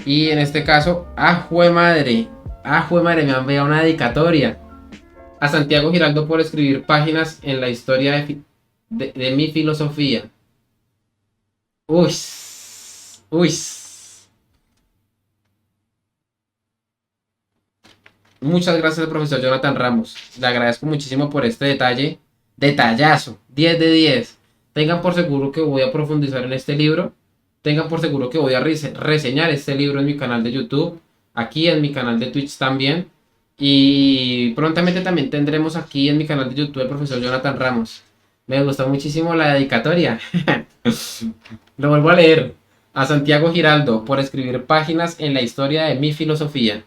Y en este caso, jue madre, me han enviado una dedicatoria a Santiago Giraldo por escribir páginas en la historia de mi filosofía. Uy, uy. Muchas gracias al profesor Jonathan Ramos. Le agradezco muchísimo por este detalle. Detallazo. 10 de 10. Tengan por seguro que voy a profundizar en este libro. Tengan por seguro que voy a reseñar este libro en mi canal de YouTube. Aquí en mi canal de Twitch también. Y prontamente también tendremos aquí en mi canal de YouTube el profesor Jonathan Ramos. Me gustó muchísimo la dedicatoria. Lo vuelvo a leer. A Santiago Giraldo por escribir páginas en la historia de mi filosofía.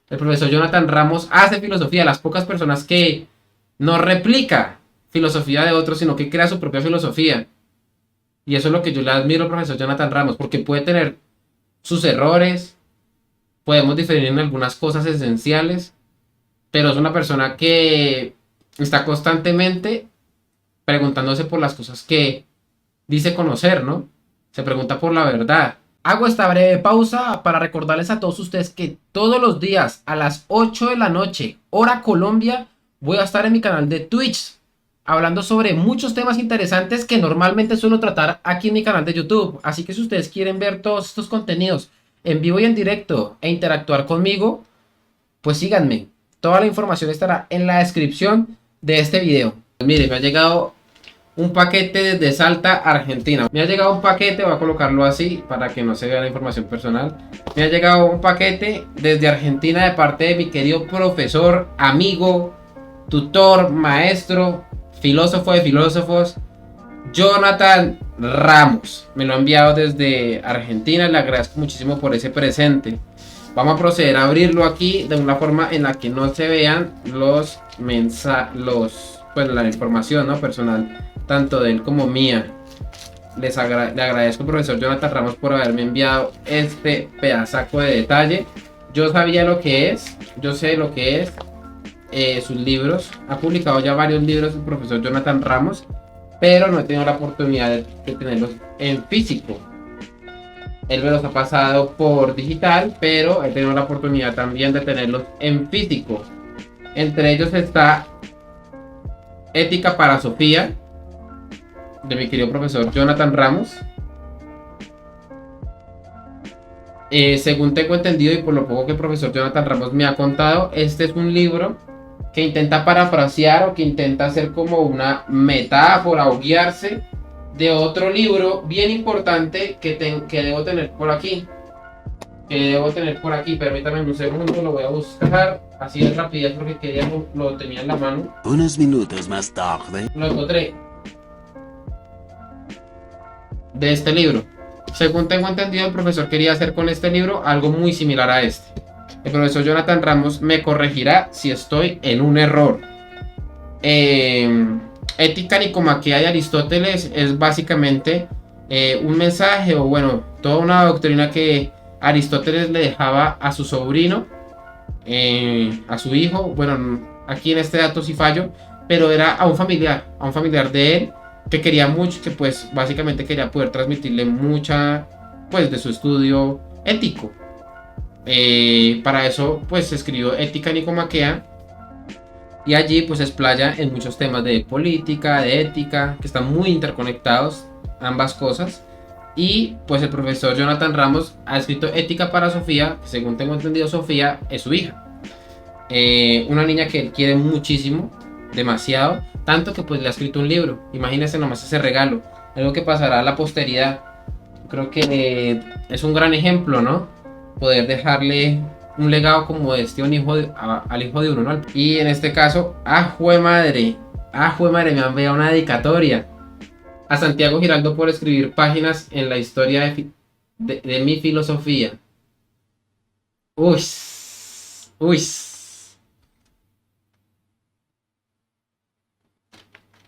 El profesor Jonathan Ramos hace filosofía. Las pocas personas que no replica filosofía de otros, sino que crea su propia filosofía. Y eso es lo que yo le admiro al profesor Jonathan Ramos, porque puede tener sus errores, podemos diferir en algunas cosas esenciales, pero es una persona que está constantemente preguntándose por las cosas que dice conocer, ¿no? Se pregunta por la verdad. Hago esta breve pausa para recordarles a todos ustedes que todos los días a las 8 de la noche, hora Colombia, voy a estar en mi canal de Twitch hablando sobre muchos temas interesantes que normalmente suelo tratar aquí en mi canal de YouTube. Así que si ustedes quieren ver todos estos contenidos en vivo y en directo e interactuar conmigo, pues síganme. Toda la información estará en la descripción de este video. Mire, me ha llegado un paquete desde Salta, Argentina. Me ha llegado un paquete, voy a colocarlo así para que no se vea la información personal. Me ha llegado un paquete desde Argentina de parte de mi querido profesor, amigo, tutor, maestro, filósofo de filósofos, Jonathan Ramos. Me lo ha enviado desde Argentina, le agradezco muchísimo por ese presente. Vamos a proceder a abrirlo aquí de una forma en la que no se vean los mensajes, pues la información, ¿no?, personal, tanto de él como mía. Le agradezco al profesor Jonathan Ramos por haberme enviado este pedazaco de detalle. Yo sabía lo que es, yo sé lo que es sus libros. Ha publicado ya varios libros el profesor Jonathan Ramos, pero no he tenido la oportunidad de tenerlos en físico. Él me los ha pasado por digital, pero he tenido la oportunidad también de tenerlos en físico. Entre ellos está Ética para Sofía, de mi querido profesor Jonathan Ramos. Según tengo entendido y por lo poco que el profesor Jonathan Ramos me ha contado, este es un libro que intenta parafrasear o que intenta hacer como una metáfora o guiarse de otro libro bien importante que debo tener por aquí. Permítame un segundo, lo voy a buscar así de rapidez porque quería lo tenía en la mano. Unos minutos más tarde. Lo encontré. De este libro. Según tengo entendido, el profesor quería hacer con este libro algo muy similar a este. El profesor Jonathan Ramos me corregirá si estoy en un error. Ética Nicomaquea de Aristóteles es básicamente un mensaje, o bueno, toda una doctrina que Aristóteles le dejaba a su sobrino, a su hijo. Bueno, aquí en este dato sí fallo, pero era a un familiar de él que quería mucho, que pues básicamente quería poder transmitirle mucha, pues, de su estudio ético. Para eso pues escribió Ética Nicomaquea, y allí pues se explaya en muchos temas de política, de ética, que están muy interconectados ambas cosas. Y pues el profesor Jonathan Ramos ha escrito Ética para Sofía, que según tengo entendido Sofía es su hija, una niña que él quiere muchísimo, demasiado, tanto que pues le ha escrito un libro. Imagínense nomás ese regalo, algo que pasará a la posteridad. Creo que es un gran ejemplo, ¿no?, poder dejarle un legado como este a un hijo al hijo de uno, ¿no? Y en este caso, jue madre, me han enviado una dedicatoria a Santiago Giraldo por escribir páginas en la historia de mi filosofía. Uy, uy.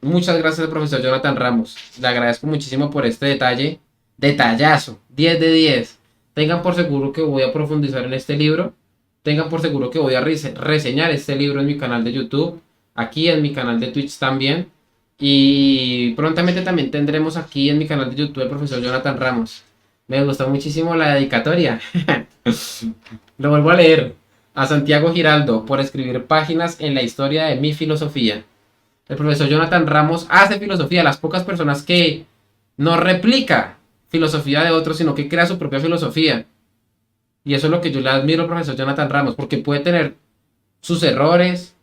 Muchas gracias al profesor Jonathan Ramos. Le agradezco muchísimo por este detalle. Detallazo. 10 de 10. Tengan por seguro que voy a profundizar en este libro. Tengan por seguro que voy a reseñar este libro en mi canal de YouTube. Aquí en mi canal de Twitch también. Y prontamente también tendremos aquí en mi canal de YouTube el profesor Jonathan Ramos. Me gustó muchísimo la dedicatoria. Lo vuelvo a leer. A Santiago Giraldo por escribir páginas en la historia de mi filosofía. El profesor Jonathan Ramos hace filosofía. Las pocas personas que no replica filosofía de otros, sino que crea su propia filosofía. Y eso es lo que yo le admiro al profesor Jonathan Ramos, porque puede tener sus errores,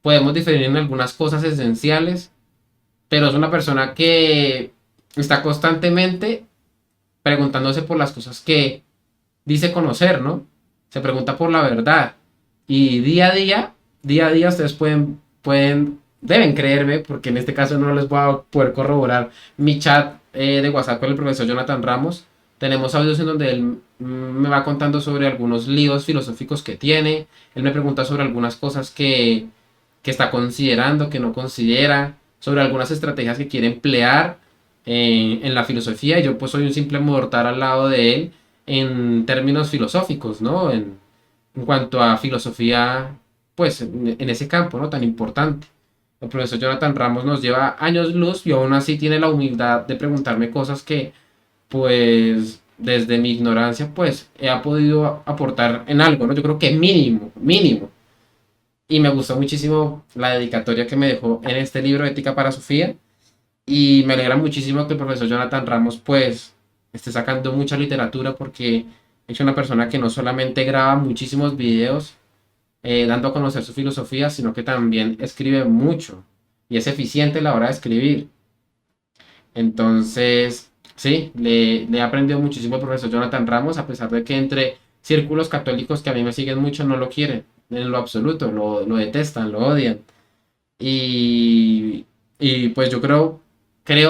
podemos diferir en algunas cosas esenciales, pero es una persona que está constantemente preguntándose por las cosas que dice conocer, ¿no? Se pregunta por la verdad. Y día a día ustedes deben creerme, porque en este caso no les voy a poder corroborar mi chat de WhatsApp con el profesor Jonathan Ramos. Tenemos audios en donde él me va contando sobre algunos líos filosóficos que tiene. Él me pregunta sobre algunas cosas que está considerando, que no considera, sobre algunas estrategias que quiere emplear en la filosofía. Y yo pues soy un simple mortal al lado de él en términos filosóficos, ¿no? En cuanto a filosofía, pues en ese campo, ¿no? Tan importante. El profesor Jonathan Ramos nos lleva años luz y aún así tiene la humildad de preguntarme cosas que, pues, desde mi ignorancia, pues, he podido aportar en algo, ¿no? Yo creo que mínimo, mínimo. Y me gustó muchísimo la dedicatoria que me dejó en este libro, Ética para Sofía. Y me alegra muchísimo que el profesor Jonathan Ramos, pues, esté sacando mucha literatura porque es una persona que no solamente graba muchísimos videos dando a conocer su filosofía, sino que también escribe mucho y es eficiente a la hora de escribir. Entonces, sí, le he aprendido muchísimo al profesor Jonathan Ramos, a pesar de que entre círculos católicos que a mí me siguen mucho no lo quieren, en lo absoluto, lo detestan, lo odian. Y, y pues yo creo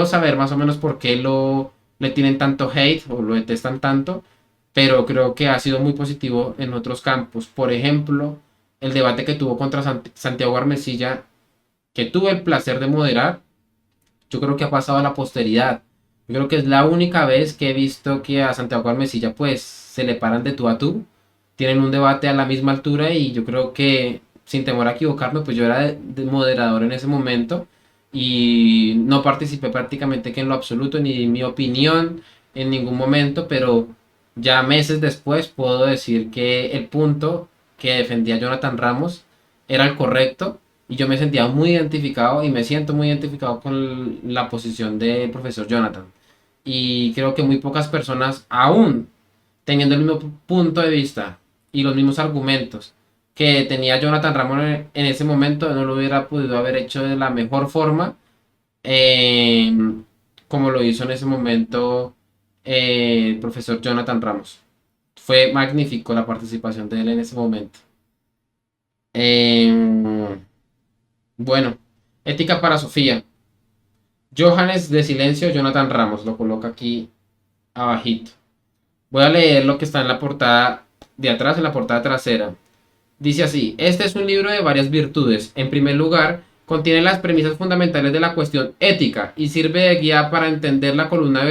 saber más o menos por qué le tienen tanto hate o lo detestan tanto, pero creo que ha sido muy positivo en otros campos. Por ejemplo, el debate que tuvo contra Santiago Armesilla, que tuve el placer de moderar, yo creo que ha pasado a la posteridad. Yo creo que es la única vez que he visto que a Santiago Armesilla pues se le paran de tú a tú, tienen un debate a la misma altura y yo creo que sin temor a equivocarme pues yo era de moderador en ese momento y no participé prácticamente que en lo absoluto ni di mi opinión en ningún momento, pero ya meses después puedo decir que el punto que defendía Jonathan Ramos era el correcto y yo me sentía muy identificado y me siento muy identificado con la posición del profesor Jonathan. Y creo que muy pocas personas, aún teniendo el mismo punto de vista y los mismos argumentos que tenía Jonathan Ramos en ese momento, no lo hubiera podido haber hecho de la mejor forma eh, como lo hizo en ese momento el profesor Jonathan Ramos. Fue magnífico la participación de él en ese momento. Eh, bueno, ética para Sofía. Johannes de Silencio, Jonathan Ramos, lo coloca aquí abajito. Voy a leer lo que está en la portada de atrás, en la portada trasera. Dice así, este es un libro de varias virtudes. En primer lugar, contiene las premisas fundamentales de la cuestión ética y sirve de guía para entender la columna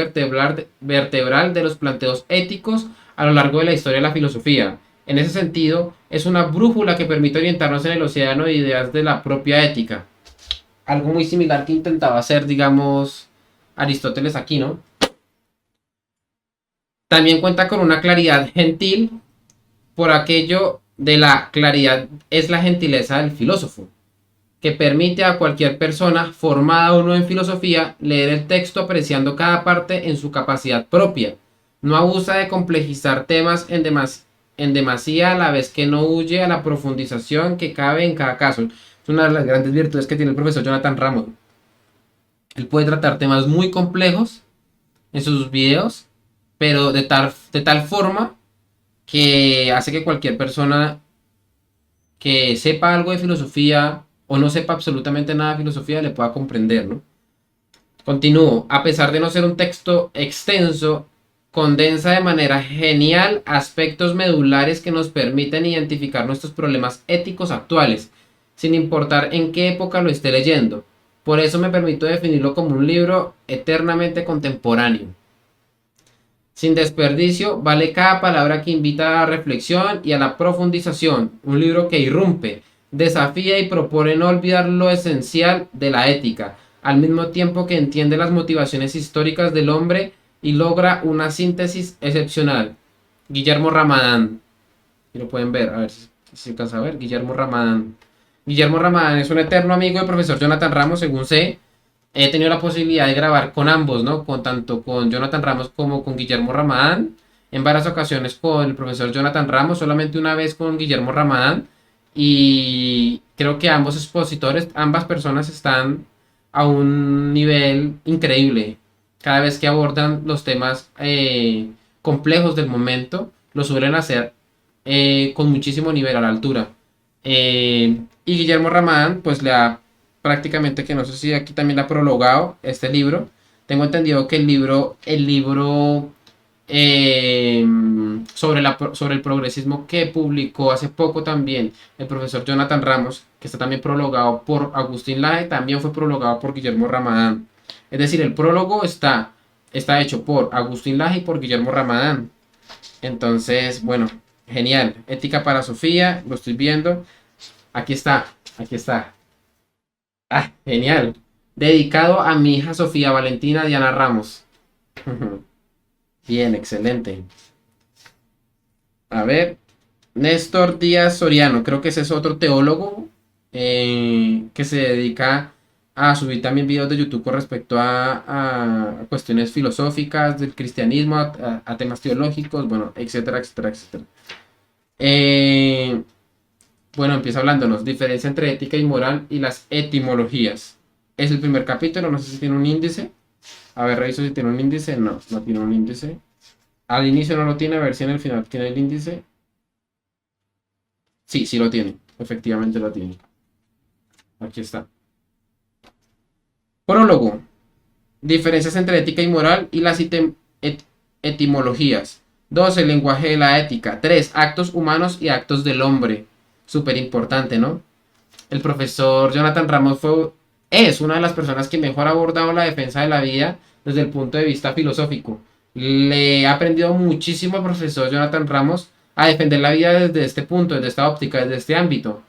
vertebral de los planteos éticos a lo largo de la historia de la filosofía. En ese sentido, es una brújula que permite orientarnos en el océano de ideas de la propia ética. Algo muy similar que intentaba hacer, digamos, Aristóteles aquí, ¿no? También cuenta con una claridad gentil, por aquello de la claridad es la gentileza del filósofo, que permite a cualquier persona formada o no en filosofía leer el texto apreciando cada parte en su capacidad propia. No abusa de complejizar temas en demasía a la vez que no huye a la profundización que cabe en cada caso. Es una de las grandes virtudes que tiene el profesor Jonathan Ramos. Él puede tratar temas muy complejos en sus videos, pero de tal forma que hace que cualquier persona que sepa algo de filosofía o no sepa absolutamente nada de filosofía le pueda comprender, ¿no? Continúo. A pesar de no ser un texto extenso, condensa de manera genial aspectos medulares que nos permiten identificar nuestros problemas éticos actuales, sin importar en qué época lo esté leyendo. Por eso me permito definirlo como un libro eternamente contemporáneo. Sin desperdicio, vale cada palabra que invita a la reflexión y a la profundización. Un libro que irrumpe, desafía y propone no olvidar lo esencial de la ética, al mismo tiempo que entiende las motivaciones históricas del hombre y logra una síntesis excepcional. Guillermo Ramadán. Y lo pueden ver, a ver si alcanza a ver. Guillermo Ramadán. Guillermo Ramadán es un eterno amigo del profesor Jonathan Ramos, según sé. He tenido la posibilidad de grabar con ambos, ¿no? Tanto con Jonathan Ramos como con Guillermo Ramadán. En varias ocasiones con el profesor Jonathan Ramos, solamente una vez con Guillermo Ramadán. Y creo que ambos expositores, ambas personas están a un nivel increíble. Cada vez que abordan los temas complejos del momento, lo suelen hacer con muchísimo nivel a la altura. Y Guillermo Ramadán, pues le ha prácticamente, que no sé si aquí también ha prologado este libro. Tengo entendido que el libro sobre el progresismo que publicó hace poco también el profesor Jonathan Ramos, que está también prologado por Agustín Laje, también fue prologado por Guillermo Ramadán. Es decir, el prólogo está hecho por Agustín Laje y por Guillermo Ramadán. Entonces, bueno, genial. Ética para Sofía, lo estoy viendo. Aquí está, aquí está. Ah, genial. Dedicado a mi hija Sofía Valentina Diana Ramos. Bien, excelente. A ver, Néstor Díaz Soriano, creo que ese es otro teólogo que se dedica a subir también videos de YouTube con respecto a cuestiones filosóficas del cristianismo, a temas teológicos, bueno, etcétera, etcétera, etcétera. Eh, bueno, empieza hablándonos, diferencia entre ética y moral y las etimologías. Es el primer capítulo, no sé si tiene un índice. A ver, reviso si tiene un índice. No, no tiene un índice. Al inicio no lo tiene, a ver si en el final tiene el índice. Sí, sí lo tiene. Efectivamente lo tiene. Aquí está. Prólogo. Diferencias entre ética y moral y las etimologías. 2. El lenguaje de la ética. 3. Actos humanos y actos del hombre. Súper importante, ¿no? El profesor Jonathan Ramos es una de las personas que mejor ha abordado la defensa de la vida desde el punto de vista filosófico. Le ha aprendido muchísimo al profesor Jonathan Ramos a defender la vida desde este punto, desde esta óptica, desde este ámbito.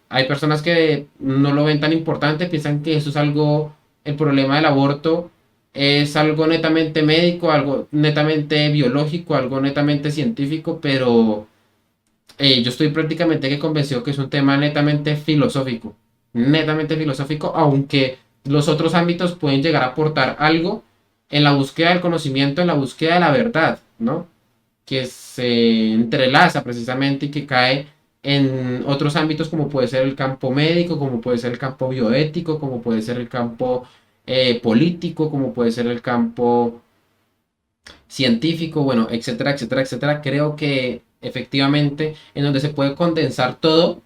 Hay personas que no lo ven tan importante, piensan que eso es algo, el problema del aborto es algo netamente médico, algo netamente biológico, algo netamente científico, pero yo estoy prácticamente que convencido que es un tema netamente filosófico, aunque los otros ámbitos pueden llegar a aportar algo en la búsqueda del conocimiento, en la búsqueda de la verdad, ¿no? Que se entrelaza precisamente y que cae en otros ámbitos como puede ser el campo médico, como puede ser el campo bioético, como puede ser el campo político, como puede ser el campo científico, bueno, etcétera, etcétera, etcétera. Creo que efectivamente en donde se puede condensar todos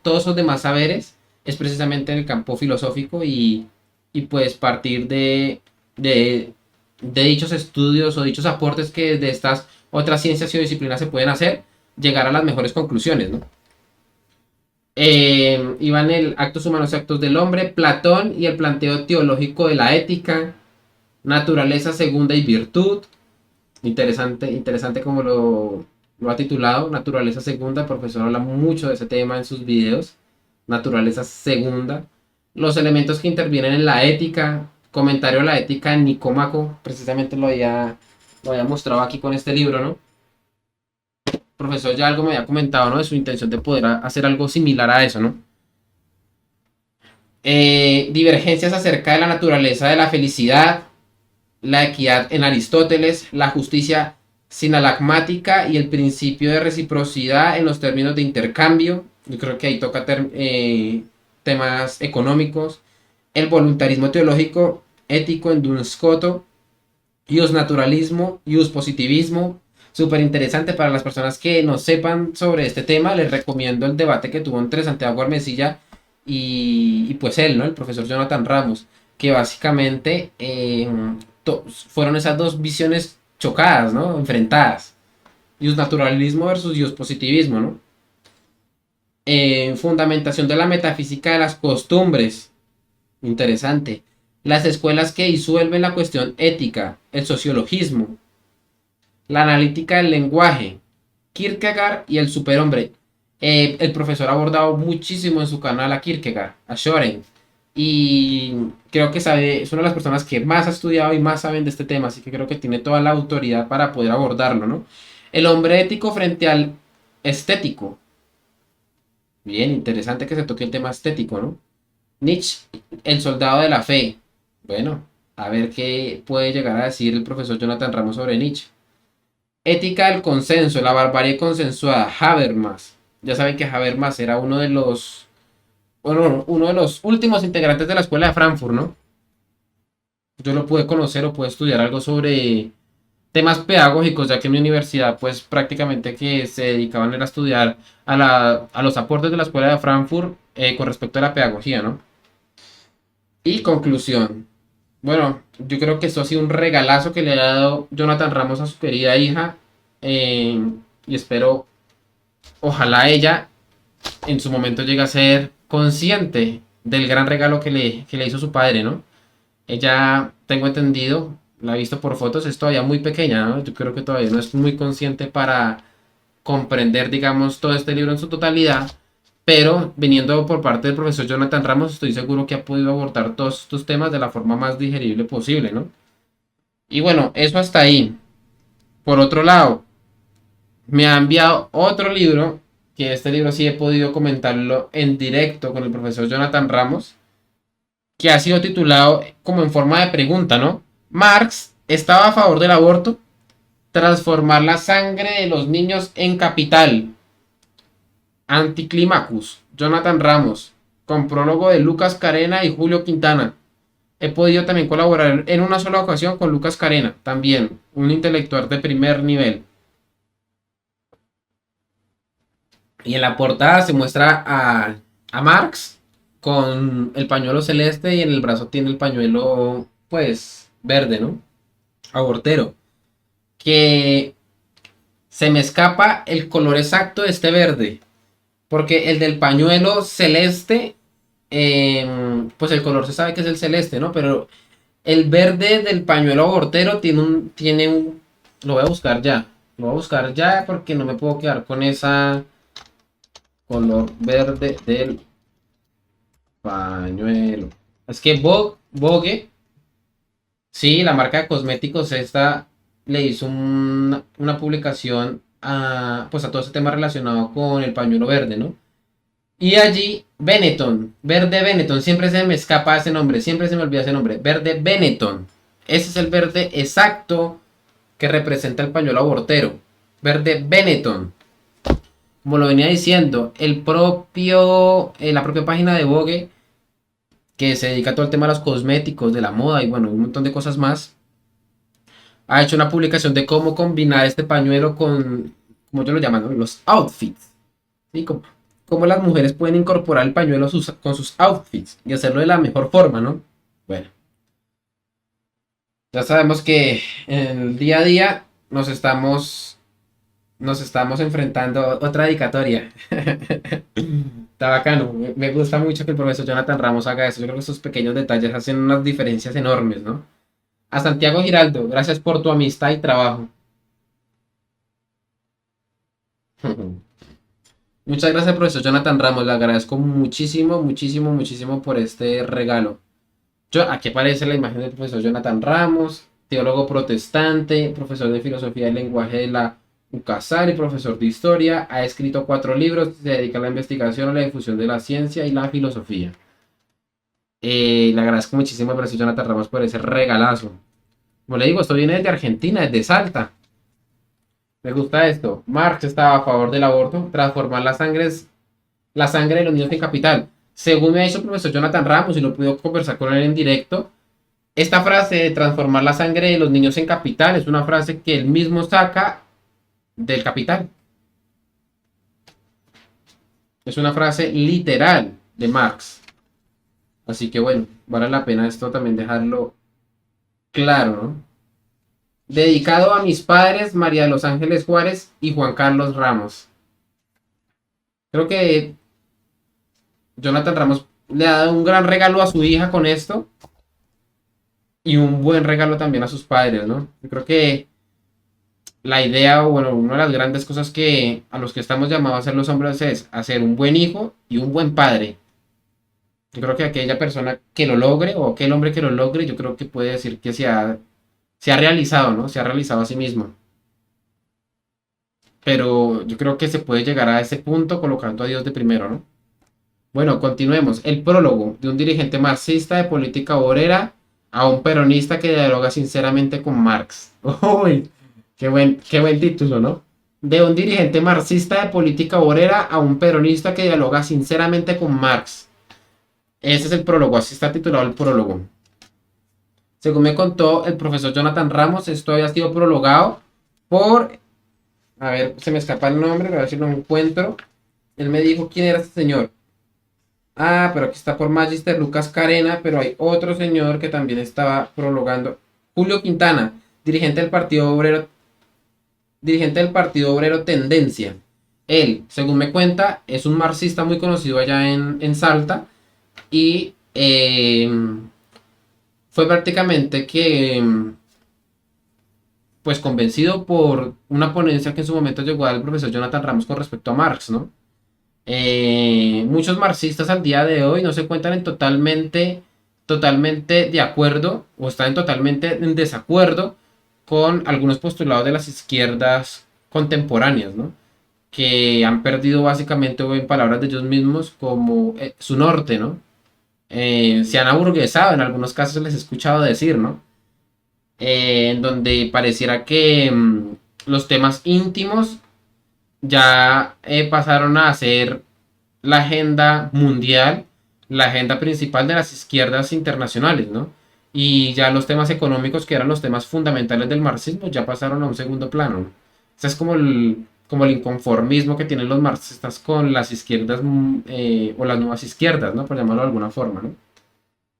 esos demás saberes es precisamente en el campo filosófico y pues partir de dichos estudios o dichos aportes que de estas otras ciencias y disciplinas se pueden hacer, llegar a las mejores conclusiones, ¿no? Iban el actos humanos y actos del hombre, Platón y el planteo teológico de la ética, naturaleza segunda y virtud. Interesante, interesante como lo ha titulado, naturaleza segunda. El profesor habla mucho de ese tema en sus videos. Naturaleza segunda. Los elementos que intervienen en la ética. Comentario a la ética en Nicómaco. Precisamente lo había mostrado aquí con este libro, ¿no? El profesor ya algo me había comentado, ¿no? De su intención de poder hacer algo similar a eso, ¿no? Divergencias acerca de la naturaleza de la felicidad, la equidad en Aristóteles, la justicia sinalagmática y el principio de reciprocidad en los términos de intercambio. Yo creo que ahí toca temas económicos. El voluntarismo teológico ético en Duns Scoto, ius naturalismo, ius positivismo. Súper interesante para las personas que no sepan sobre este tema. Les recomiendo el debate que tuvo entre Santiago Armesilla y pues él, ¿no? El profesor Jonathan Ramos, que básicamente fueron esas dos visiones chocadas, ¿no? Enfrentadas. Ius naturalismo versus ius positivismo, ¿no? Fundamentación de la metafísica de las costumbres. Interesante. Las escuelas que disuelven la cuestión ética, el sociologismo, la analítica del lenguaje, Kierkegaard y el superhombre. El profesor ha abordado muchísimo en su canal a Kierkegaard, a Schoren. y creo que sabe, es una de las personas que más ha estudiado y más saben de este tema, así que creo que tiene toda la autoridad para poder abordarlo, ¿no? El hombre ético frente al estético. Bien, interesante que se toque el tema estético, ¿no? Nietzsche, el soldado de la fe. Bueno, a ver qué puede llegar a decir el profesor Jonathan Ramos sobre Nietzsche. Ética del consenso, la barbarie consensuada, Habermas. Ya saben que Habermas era uno de los, bueno, uno de los últimos integrantes de la escuela de Frankfurt, ¿no? Yo lo pude conocer o pude estudiar algo sobre temas pedagógicos, ya que en mi universidad, pues prácticamente que se dedicaban era a estudiar a los aportes de la escuela de Frankfurt con respecto a la pedagogía, ¿no? Y conclusión. Bueno, yo creo que esto ha sido un regalazo que le ha dado Jonathan Ramos a su querida hija. eh, y espero, ojalá ella en su momento llegue a ser consciente del gran regalo que le hizo su padre, ¿no? Ella, tengo entendido, la he visto por fotos, es todavía muy pequeña, ¿no? Yo creo que todavía no es muy consciente para comprender, digamos, todo este libro en su totalidad, pero viniendo por parte del profesor Jonathan Ramos, estoy seguro que ha podido abordar todos estos temas de la forma más digerible posible, ¿no? Y bueno, eso hasta ahí. Por otro lado, me ha enviado otro libro, que este libro sí he podido comentarlo en directo con el profesor Jonathan Ramos, que ha sido titulado como en forma de pregunta, ¿no? Marx estaba a favor del aborto, transformar la sangre de los niños en capital. Anticlimacus, Jonathan Ramos, con prólogo de Lucas Carena y Julio Quintana. He podido también colaborar en una sola ocasión con Lucas Carena, también un intelectual de primer nivel. Y en la portada se muestra a Marx con el pañuelo celeste y en el brazo tiene el pañuelo, pues, verde, ¿no? Abortero. Que se me escapa el color exacto de este verde. Porque el del pañuelo celeste, pues el color se sabe que es el celeste, ¿no? Pero el verde del pañuelo abortero lo voy a buscar ya. Lo voy a buscar ya porque no me puedo quedar con esa color verde del pañuelo. Es que Vogue, sí, la marca de cosméticos esta le hizo una publicación pues a todo ese tema relacionado con el pañuelo verde, ¿no? Y allí, Benetton, verde Benetton, siempre se me escapa ese nombre, siempre se me olvida ese nombre, verde Benetton. Ese es el verde exacto que representa el pañuelo abortero, verde Benetton. Como lo venía diciendo, la propia página de Vogue, que se dedica a todo el tema de los cosméticos, de la moda y bueno, un montón de cosas más, ha hecho una publicación de cómo combinar este pañuelo con, como yo lo llaman, ¿no? Los outfits. ¿Sí? Cómo las mujeres pueden incorporar el pañuelo con sus outfits y hacerlo de la mejor forma, ¿no? Bueno, ya sabemos que en el día a día nos estamos enfrentando a otra dedicatoria. Está bacano. Me gusta mucho que el profesor Jonathan Ramos haga eso. Yo creo que esos pequeños detalles hacen unas diferencias enormes, ¿no? A Santiago Giraldo, gracias por tu amistad y trabajo. Muchas gracias, profesor Jonathan Ramos. Le agradezco muchísimo, muchísimo, muchísimo por este regalo. Aquí aparece la imagen del profesor Jonathan Ramos, teólogo protestante, profesor de filosofía del lenguaje de la UCASAL y profesor de historia. Ha escrito 4 libros, se dedica a la investigación, a la difusión de la ciencia y la filosofía. Le agradezco muchísimo al profesor Jonathan Ramos por ese regalazo. Como le digo, esto viene desde Argentina, desde Salta. Me gusta esto. Marx estaba a favor del aborto, transformar la sangre de los niños en capital. Según me ha dicho el profesor Jonathan Ramos, y lo pude conversar con él en directo, esta frase de transformar la sangre de los niños en capital es una frase que él mismo saca del Capital. Es una frase literal de Marx. Así que bueno, vale la pena esto también dejarlo claro, ¿no? Dedicado a mis padres, María de los Ángeles Juárez y Juan Carlos Ramos. Creo que Jonathan Ramos le ha dado un gran regalo a su hija con esto y un buen regalo también a sus padres, ¿no? Yo creo que la idea, o bueno, una de las grandes cosas que a los que estamos llamados a ser los hombres es hacer un buen hijo y un buen padre. Yo creo que aquella persona que lo logre o aquel hombre que lo logre, yo creo que puede decir que se ha realizado, ¿no? Se ha realizado a sí mismo. Pero yo creo que se puede llegar a ese punto colocando a Dios de primero, ¿no? Bueno, continuemos. El prólogo de un dirigente marxista de política obrera a un peronista que dialoga sinceramente con Marx. ¡Uy! Qué buen título, ¿no? De un dirigente marxista de política obrera a un peronista que dialoga sinceramente con Marx. Ese es el prólogo, así está titulado el prólogo. Según me contó el profesor Jonathan Ramos, esto había sido prologado por... A ver, se me escapa el nombre, a ver si lo encuentro. Él me dijo quién era este señor. Ah, pero aquí está por Magister Lucas Carena, pero hay otro señor que también estaba prologando. Julio Quintana, dirigente del Partido Obrero Tendencia. Él, según me cuenta, es un marxista muy conocido allá en Salta y fue prácticamente que, pues convencido por una ponencia que en su momento llegó al profesor Jonathan Ramos con respecto a Marx, ¿no? Muchos marxistas al día de hoy no se encuentran totalmente de acuerdo o están totalmente en desacuerdo con algunos postulados de las izquierdas contemporáneas, ¿no? Que han perdido básicamente, o en palabras de ellos mismos, como su norte, ¿no? Se han aburguesado, en algunos casos les he escuchado decir, ¿no? En donde pareciera que los temas íntimos ya pasaron a ser la agenda mundial, la agenda principal de las izquierdas internacionales, ¿no? Y ya los temas económicos, que eran los temas fundamentales del marxismo, ya pasaron a un segundo plano, ¿no? Ese es como el inconformismo que tienen los marxistas con las izquierdas o las nuevas izquierdas, ¿no? Por llamarlo de alguna forma, ¿no?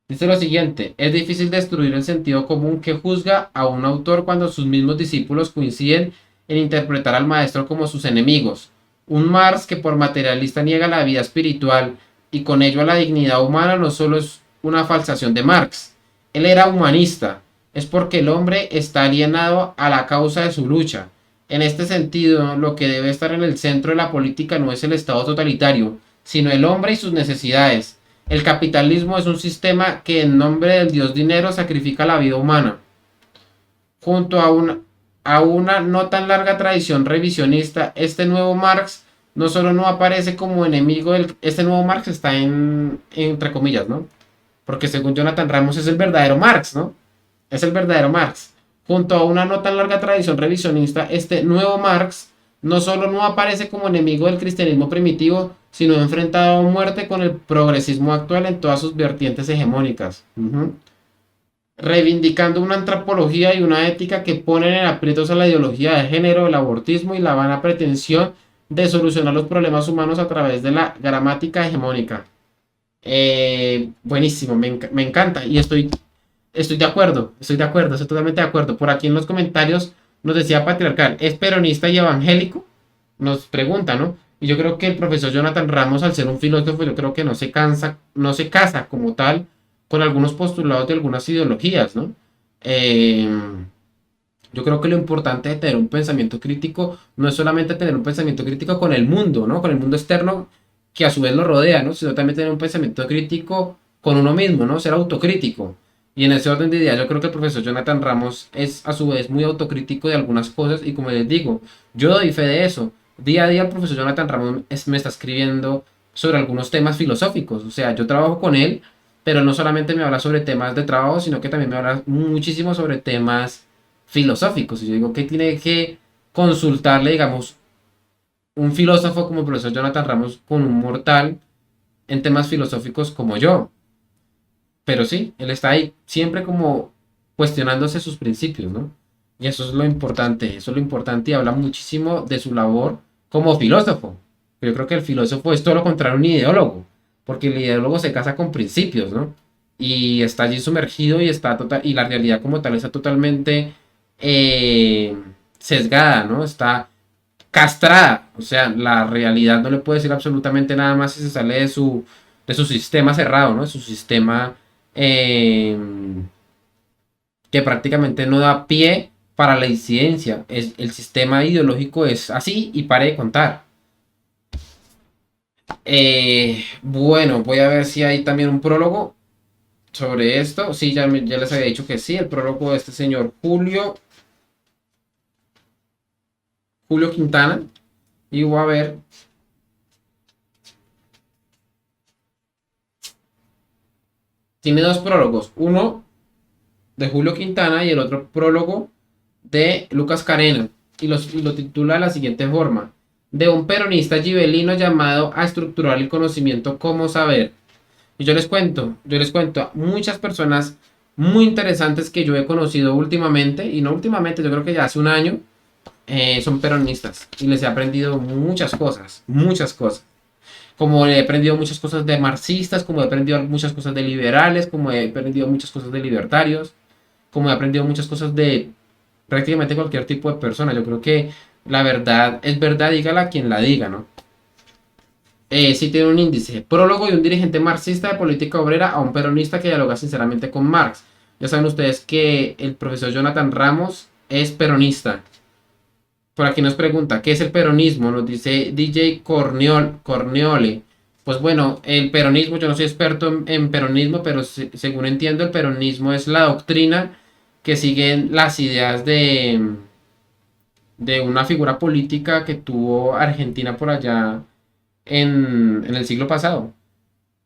Dice lo siguiente, es difícil destruir el sentido común que juzga a un autor cuando sus mismos discípulos coinciden en interpretar al maestro como sus enemigos. Un Marx que por materialista niega la vida espiritual y con ello a la dignidad humana no solo es una falsación de Marx, él era humanista, es porque el hombre está alienado a la causa de su lucha. En este sentido, lo que debe estar en el centro de la política no es el Estado totalitario, sino el hombre y sus necesidades. El capitalismo es un sistema que en nombre del dios dinero sacrifica la vida humana. Junto a una no tan larga tradición revisionista, este nuevo Marx no solo no aparece como enemigo del... Este nuevo Marx está entre comillas, ¿no? Porque según Jonathan Ramos es el verdadero Marx, ¿no? Es el verdadero Marx. Junto a una no tan larga tradición revisionista, este nuevo Marx no solo no aparece como enemigo del cristianismo primitivo, sino enfrentado a muerte con el progresismo actual en todas sus vertientes hegemónicas. Reivindicando una antropología y una ética que ponen en aprietos a la ideología de género, el abortismo y la vana pretensión de solucionar los problemas humanos a través de la gramática hegemónica. Buenísimo, me encanta y estoy de acuerdo, estoy totalmente de acuerdo. Por aquí en los comentarios nos decía Patriarcal, ¿es peronista y evangélico? Nos pregunta, ¿no? Y yo creo que el profesor Jonathan Ramos, al ser un filósofo, yo creo que no se casa como tal con algunos postulados de algunas ideologías, ¿no? Eh, yo creo que lo importante de tener un pensamiento crítico no es solamente tener un pensamiento crítico con el mundo, ¿no? Con el mundo externo que a su vez lo rodea, ¿no? Sino también tener un pensamiento crítico con uno mismo, ¿no? Ser autocrítico. Y en ese orden de ideas, yo creo que el profesor Jonathan Ramos es a su vez muy autocrítico de algunas cosas y como les digo, yo doy fe de eso. Día a día el profesor Jonathan Ramos me está escribiendo sobre algunos temas filosóficos. O sea, yo trabajo con él, pero no solamente me habla sobre temas de trabajo, sino que también me habla muchísimo sobre temas filosóficos. Y yo digo que tiene que consultarle, digamos, un filósofo como el profesor Jonathan Ramos con un mortal en temas filosóficos como yo. Pero sí, él está ahí siempre como cuestionándose sus principios, ¿no? Y eso es lo importante y habla muchísimo de su labor como filósofo. Pero yo creo que el filósofo es todo lo contrario a un ideólogo, porque el ideólogo se casa con principios, ¿no? Y está allí sumergido y y la realidad como tal está totalmente eh, sesgada, ¿no? Está castrada, o sea, la realidad no le puede decir absolutamente nada más si se sale de su sistema cerrado, ¿no? De su sistema eh, que prácticamente no da pie para la incidencia. El sistema ideológico es así y pare de contar. Bueno, voy a ver si hay también un prólogo sobre esto. Sí, ya les había dicho que sí, el prólogo de este señor Julio Quintana. Y voy a ver, tiene dos prólogos, uno de Julio Quintana y el otro prólogo de Lucas Carena. Y lo titula de la siguiente forma: de un peronista gibelino llamado a estructurar el conocimiento como saber. Y yo les cuento, muchas personas muy interesantes que yo he conocido últimamente, y no últimamente, yo creo que ya hace un año, son peronistas. Y les he aprendido muchas cosas, muchas cosas. Como he aprendido muchas cosas de marxistas, como he aprendido muchas cosas de liberales, como he aprendido muchas cosas de libertarios, como he aprendido muchas cosas de prácticamente cualquier tipo de persona. Yo creo que la verdad es verdad, dígala quien la diga, ¿no? Sí tiene un índice. Prólogo de un dirigente marxista de política obrera a un peronista que dialoga sinceramente con Marx. Ya saben ustedes que el profesor Jonathan Ramos es peronista. Por aquí nos pregunta, ¿qué es el peronismo? Nos dice DJ Corneole. Pues bueno, el peronismo, yo no soy experto en peronismo, pero según entiendo, el peronismo es la doctrina que siguen las ideas de una figura política que tuvo Argentina por allá en el siglo pasado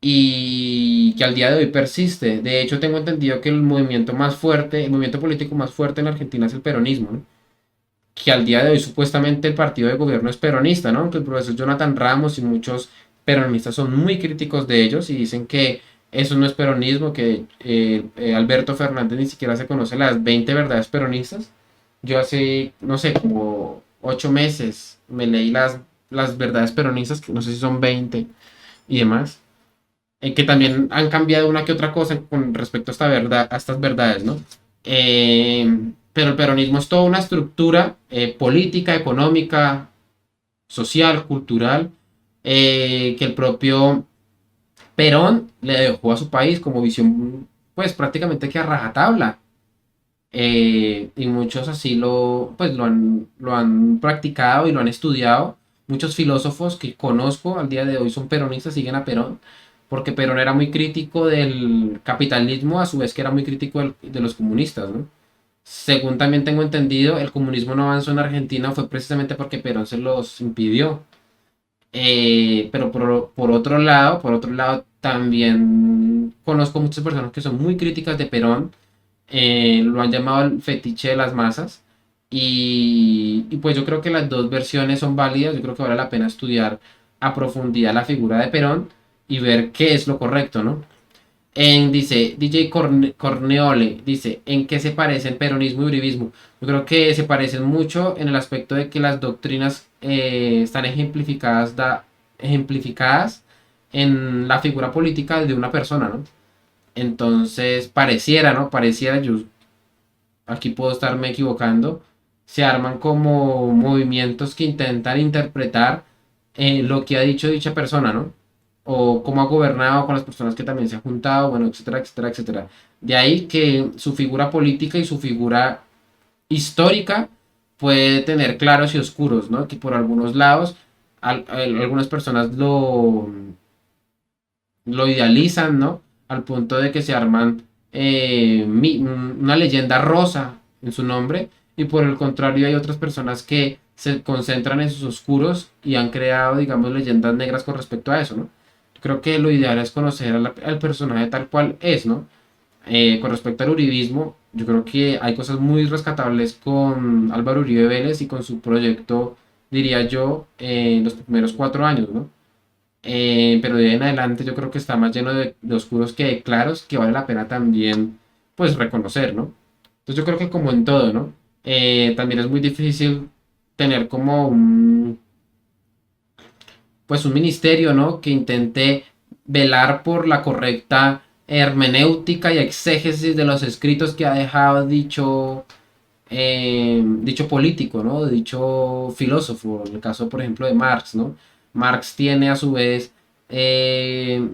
y que al día de hoy persiste. De hecho, tengo entendido que el movimiento político más fuerte en Argentina es el peronismo, ¿no? Que al día de hoy supuestamente el partido de gobierno es peronista, ¿no? Que el profesor Jonathan Ramos y muchos peronistas son muy críticos de ellos y dicen que eso no es peronismo, que Alberto Fernández ni siquiera se conoce las 20 verdades peronistas. Yo hace, no sé, como 8 meses me leí las verdades peronistas, que no sé si son 20 y demás, que también han cambiado una que otra cosa con respecto a esta verdad, a estas verdades, ¿no? Pero el peronismo es toda una estructura política, económica, social, cultural, que el propio Perón le dejó a su país como visión, pues prácticamente que a rajatabla. Y muchos así pues lo han practicado y lo han estudiado. Muchos filósofos que conozco al día de hoy son peronistas, siguen a Perón, porque Perón era muy crítico del capitalismo, a su vez que era muy crítico de los comunistas, ¿no? Según también tengo entendido, el comunismo no avanzó en Argentina fue precisamente porque Perón se los impidió. Pero por otro lado, también conozco muchas personas que son muy críticas de Perón, lo han llamado el fetiche de las masas. Y pues yo creo que las dos versiones son válidas. Yo creo que vale la pena estudiar a profundidad la figura de Perón y ver qué es lo correcto, ¿no? Dice DJ Corneole, dice, ¿en qué se parecen peronismo y uribismo? Yo creo que se parecen mucho en el aspecto de que las doctrinas están ejemplificadas en la figura política de una persona, ¿no? Entonces, pareciera, ¿no? Pareciera, yo aquí puedo estarme equivocando, se arman como movimientos que intentan interpretar lo que ha dicho dicha persona, ¿no? O cómo ha gobernado con las personas que también se han juntado, bueno, etcétera, etcétera, etcétera. De ahí que su figura política y su figura histórica puede tener claros y oscuros, ¿no? Que por algunos lados algunas personas lo idealizan, ¿no? Al punto de que se arman una leyenda rosa en su nombre, y por el contrario hay otras personas que se concentran en sus oscuros y han creado, digamos, leyendas negras con respecto a eso, ¿no? Creo que lo ideal es conocer al personaje tal cual es, ¿no? Con respecto al uribismo, yo creo que hay cosas muy rescatables con Álvaro Uribe Vélez y con su proyecto, diría yo, en los primeros 4 años, ¿no? Pero de ahí en adelante yo creo que está más lleno de oscuros que de claros, que vale la pena también, pues, reconocer, ¿no? Entonces yo creo que como en todo, ¿no? También es muy difícil tener como pues un ministerio, ¿no? Que intente velar por la correcta hermenéutica y exégesis de los escritos que ha dejado dicho político, ¿no? Dicho filósofo, en el caso, por ejemplo, de Marx, ¿no? Marx tiene a su vez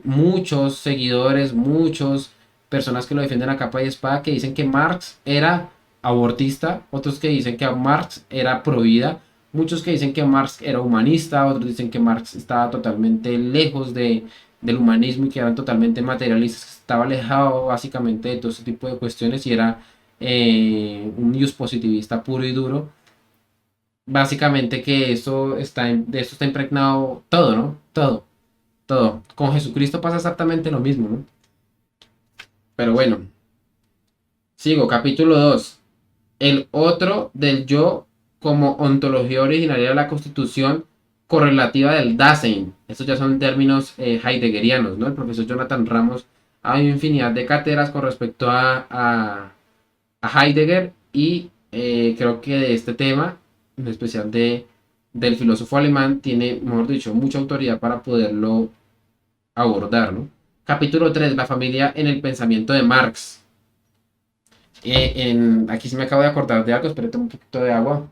muchos seguidores, muchas personas que lo defienden a capa y espada, que dicen que Marx era abortista, otros que dicen que Marx era provida, Muchos que dicen que Marx era humanista, otros dicen que Marx estaba totalmente lejos del humanismo y que eran totalmente materialistas, que estaba alejado básicamente de todo ese tipo de cuestiones y era un news positivista puro y duro. Básicamente que de esto está impregnado todo, ¿no? Todo, todo. Con Jesucristo pasa exactamente lo mismo, ¿no? Pero bueno, sigo, capítulo 2. El otro del yo como ontología originaria de la Constitución correlativa del Dasein. Estos ya son términos heideggerianos, ¿no? El profesor Jonathan Ramos hay infinidad de cátedras con respecto a Heidegger y creo que de este tema, en especial del filósofo alemán, tiene, mejor dicho, mucha autoridad para poderlo abordar, ¿no? Capítulo 3, la familia en el pensamiento de Marx. Aquí sí me acabo de acordar de algo, espérate un poquito de agua.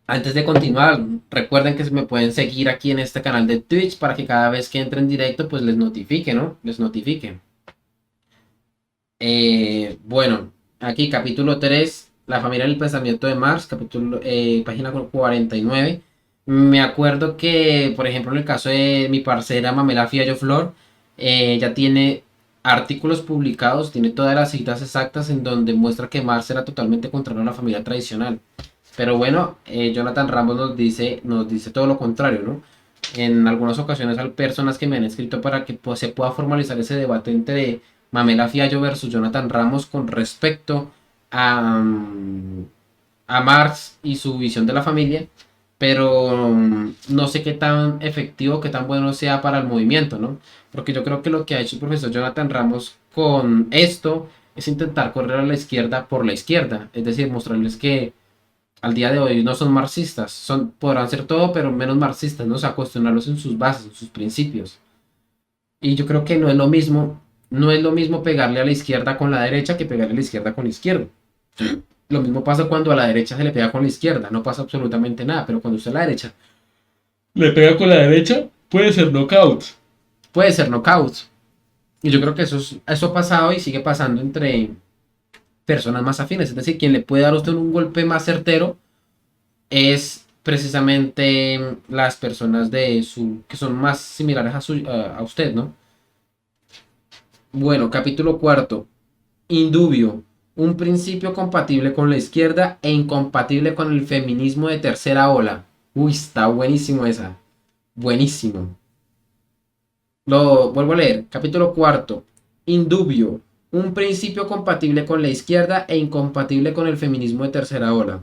Antes de continuar, recuerden que se me pueden seguir aquí en este canal de Twitch para que cada vez que entre en directo, pues les notifique, ¿no? Les notifique. Bueno, aquí capítulo 3, la familia del pensamiento de Marx, página 49. Me acuerdo que, por ejemplo, en el caso de mi parcera Mamela Fiallo Flor, ella tiene artículos publicados, tiene todas las citas exactas en donde muestra que Marx era totalmente contrario a la familia tradicional. Pero bueno, Jonathan Ramos nos dice todo lo contrario, ¿no? En algunas ocasiones hay personas que me han escrito para que pues, se pueda formalizar ese debate entre Mamela Fiallo versus Jonathan Ramos con respecto a Marx y su visión de la familia, pero no sé qué tan efectivo, qué tan bueno sea para el movimiento, ¿no? Porque yo creo que lo que ha hecho el profesor Jonathan Ramos con esto es intentar correr a la izquierda por la izquierda, es decir, mostrarles que al día de hoy no son marxistas, podrán ser todo, pero menos marxistas, ¿no? O sea, cuestionarlos en sus bases, en sus principios. Y yo creo que no es lo mismo pegarle a la izquierda con la derecha que pegarle a la izquierda con la izquierda. Lo mismo pasa cuando a la derecha se le pega con la izquierda, no pasa absolutamente nada, pero cuando usted a la derecha le pega con la derecha, puede ser knockout. Puede ser knockout. Y yo creo que eso ha pasado y sigue pasando entre personas más afines. Es decir, quien le puede dar a usted un golpe más certero es precisamente las personas que son más similares a usted, ¿no? Bueno, capítulo cuarto. Indubio. Un principio compatible con la izquierda e incompatible con el feminismo de tercera ola. Uy, está buenísimo esa. Buenísimo. Lo vuelvo a leer. Capítulo cuarto. Indubio. Un principio compatible con la izquierda e incompatible con el feminismo de tercera ola.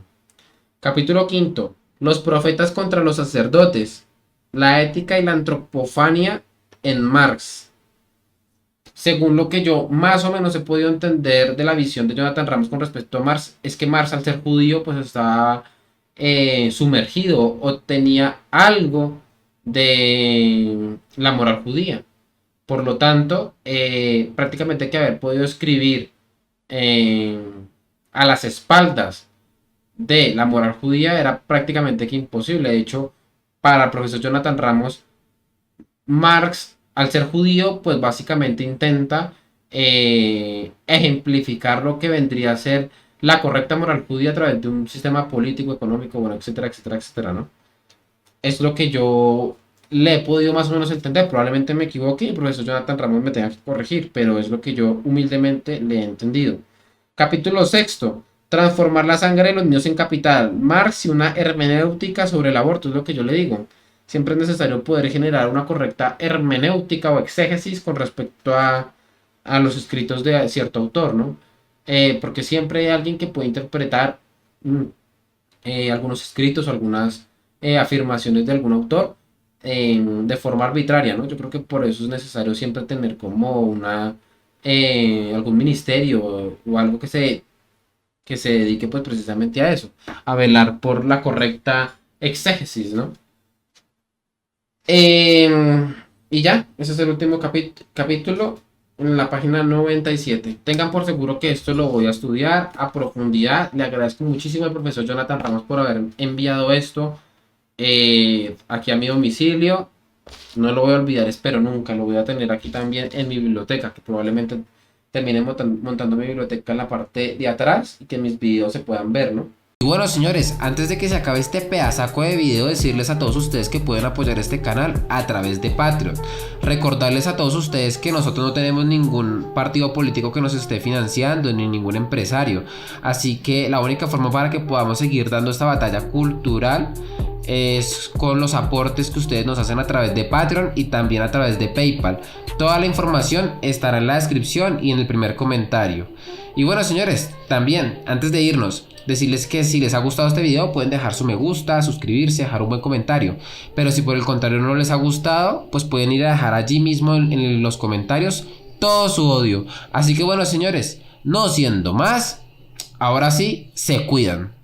Capítulo quinto. Los profetas contra los sacerdotes. La ética y la antropofania en Marx. Según lo que yo más o menos he podido entender de la visión de Jonathan Ramos con respecto a Marx, es que Marx al ser judío pues estaba sumergido o tenía algo de la moral judía. Por lo tanto, prácticamente que haber podido escribir eh, a las espaldas de la moral judía era prácticamente que imposible. De hecho, para el profesor Jonathan Ramos, Marx, al ser judío, pues básicamente intenta ejemplificar lo que vendría a ser la correcta moral judía a través de un sistema político, económico, bueno, etcétera, etcétera, etcétera, ¿no? Es lo que yo le he podido más o menos entender. Probablemente me equivoque y el profesor Jonathan Ramos me tenga que corregir, pero es lo que yo humildemente le he entendido. Capítulo sexto. Transformar la sangre de los niños en capital. Marx y una hermenéutica sobre el aborto, es lo que yo le digo. Siempre es necesario poder generar una correcta hermenéutica o exégesis con respecto a los escritos de cierto autor, ¿no? Porque siempre hay alguien que puede interpretar mm, algunos escritos o algunas afirmaciones de algún autor de forma arbitraria, ¿no? Yo creo que por eso es necesario siempre tener como algún ministerio o algo que se dedique pues precisamente a eso, a velar por la correcta exégesis, ¿no? Y ya, ese es el último capítulo en la página 97. Tengan por seguro que esto lo voy a estudiar a profundidad. Le agradezco muchísimo al profesor Jonathan Ramos por haber enviado esto aquí a mi domicilio. No lo voy a olvidar, espero nunca. Lo voy a tener aquí también en mi biblioteca, que probablemente termine montando mi biblioteca en la parte de atrás y que mis videos se puedan ver, ¿no? Y bueno, señores, antes de que se acabe este pedazaco de video, decirles a todos ustedes que pueden apoyar este canal a través de Patreon. Recordarles a todos ustedes que nosotros no tenemos ningún partido político que nos esté financiando, ni ningún empresario. Así que la única forma para que podamos seguir dando esta batalla cultural es con los aportes que ustedes nos hacen a través de Patreon y también a través de PayPal. Toda la información estará en la descripción y en el primer comentario. Y bueno, señores, también antes de irnos, decirles que si les ha gustado este video pueden dejar su me gusta, suscribirse, dejar un buen comentario. Pero si por el contrario no les ha gustado, pues pueden ir a dejar allí mismo en los comentarios todo su odio. Así que bueno, señores, no siendo más, ahora sí, se cuidan.